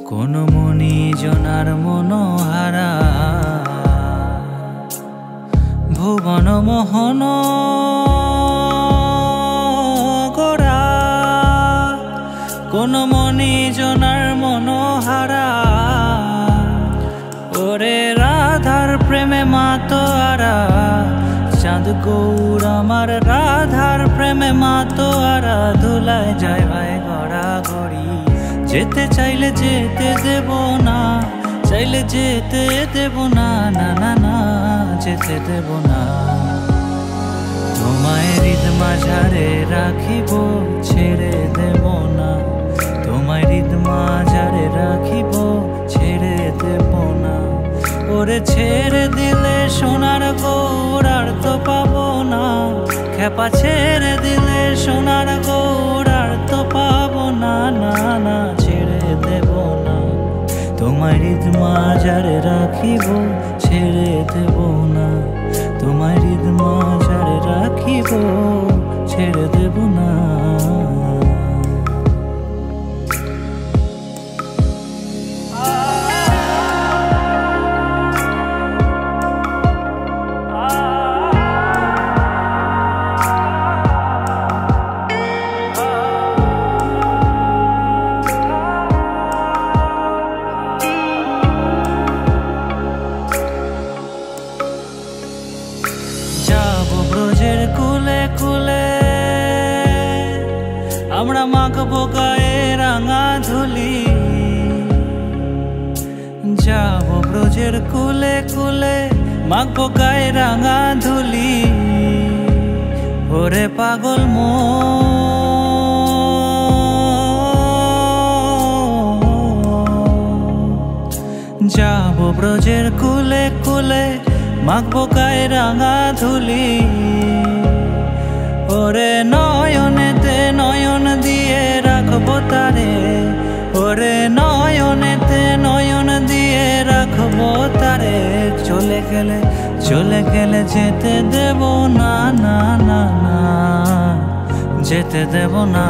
কোন মণিজনার মনোহারা ভুবন মোহন গোরা, কোন মণিজনার মনোহারা ওরে রাধার প্রেমে মাতোয়ারা। চাঁদ গৌর আমার রাধার প্রেমে মাতোয়ারা, ধুলায় যায় ভাই গড়াগড়ি। যেতে চাইলে যেতে দেব না, চাইলে যেতে দেব না, না না না যেতে দেব না। তোমায় হৃদ মাঝারে রাখিব, ছেড়ে দেব না। তোমায় হৃদ মাঝারে রাখিব, ছেড়ে দেব না। ওরে ছেড়ে দিলে সোনার গৌর আর তো পাবো না, খেপা ছেড়ে দিলে সোনার গৌর আর তো পাবো না, না না ছেড়ে দেব না। তোমায় হৃদ মাঝারে রাখিব, ছেড়ে দেব না। তোমায় হৃদ মাঝারে রাখিব, ছেড়ে দেব না। যাবো ব্রজের কুলে কুলে, আমরা মাখবো গায়ে রাঙা ধুলি। যাবো ব্রজের কুলে কুলে, মাখবো গায়ে রাঙা ধুলি। ওরে পাগল যাবো ব্রজের কুলে কুলে, মাখবো গায়ে রাঙা ধুলি। ওরে নয়নেতে নয়ন দিয়ে রাখবো তারে, ওরে নয়নেতে নয়ন দিয়ে রাখবো তারে। চলে গেলে চলে গেলে যেতে দেব না, না না না যেতে দেব না।